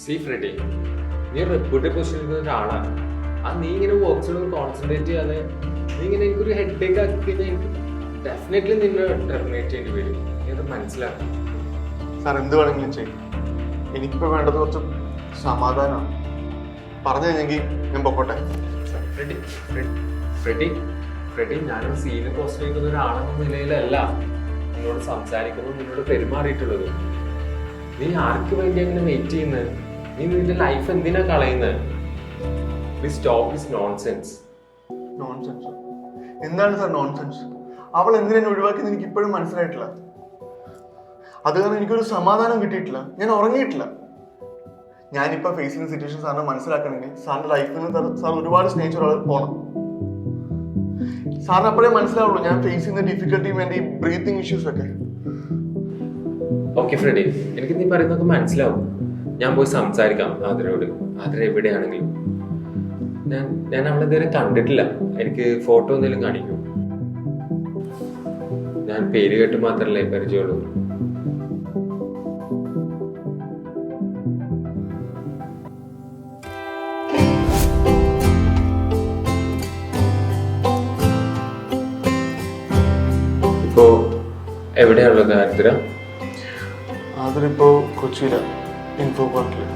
C Freddy, നീ reputed പൊസിഷനിൽ ഒരാളാണ്. നീ ഇങ്ങനെ വർക്ക്സിനോട് കോൺസെൻട്രേറ്റ് ചെയ്യാതെ നീ ഇങ്ങനെ എനിക്കൊരു ഹെഡേക്ക് ആക്കി കഴിഞ്ഞാൽ എനിക്ക് ഡെഫിനറ്റ്ലി നിന്നെ ടെർമിനേറ്റ് ചെയ്യേണ്ടി വരും. നീ അത് മനസ്സിലാക്കണം. സാർ എന്ത് വേണമെങ്കിലും ചെയ്യും. എനിക്കിപ്പോൾ വേണ്ടത് കുറച്ച് സമാധാനമാണ്. പറഞ്ഞു കഴിഞ്ഞെങ്കിൽ ഞാൻ പൊക്കോട്ടെ. ഫ്രെഡി ഫ്രെഡി ഫ്രെഡി ഞാനൊരു സീനിയർ പോസ്റ്റ് ചെയ്യുന്ന ഒരാളെന്ന നിലയിലല്ല നിന്നോട് സംസാരിക്കുന്നത്, നിന്നോട് പെരുമാറിയിട്ടുള്ളത്. നീ ആർക്ക് വേണ്ടി അങ്ങനെ വെയിറ്റ് ചെയ്യുന്നത്? നീ നിന്റെ ലൈഫ് എന്തിനാ കളയുന്നത്? Please stop this nonsense. Nonsense എന്താണ് സാർ നോൺസെൻസ്? അവൾ എന്തിനെ ഒഴിവാക്കിയെന്ന് എനിക്ക് ഇപ്പോഴും മനസ്സിലായിട്ടില്ല. അത് കാരണം എനിക്കൊരു സമാധാനം കിട്ടിയിട്ടില്ല. ഞാൻ ഉറങ്ങിയിട്ടില്ല. ഞാനിപ്പോൾ ഫേസ് ചെയ്യുന്ന സിറ്റുവേഷൻ സാറിന് മനസ്സിലാക്കണമെങ്കിൽ സാറിന്റെ ലൈഫിൽ നിന്ന് സാർ ഒരുപാട് സ്നേഹിച്ച ഒരാൾ പോകണം. സാറിന് അപ്പോഴേ മനസ്സിലാവുള്ളൂ ഞാൻ ഫേസ് ചെയ്യുന്ന ഡിഫിക്കൽട്ടിയും എൻ്റെ ഈ ബ്രീത്തിങ് ഇഷ്യൂസ് ഒക്കെ. ഓക്കെ ഫ്രെഡി, എനിക്ക് നീ പറയുന്നതൊക്കെ മനസ്സിലാവും. ഞാൻ പോയി സംസാരിക്കാം ആതിരയോട്. ആതിര എവിടെയാണെങ്കിലും ഞാൻ അവളെ ഇതുവരെ കണ്ടിട്ടില്ല. എനിക്ക് ഫോട്ടോ എന്തെങ്കിലും കാണിക്കൂ. ഞാൻ പേര് കേട്ട് മാത്രമല്ലേ പരിചയമുള്ളൂ. ഇപ്പോ എവിടെയാണുള്ളത് ആതിര? അതിലിപ്പോ കൊച്ചിയിലാണ്, ഇൻഫോ പാർക്കില്.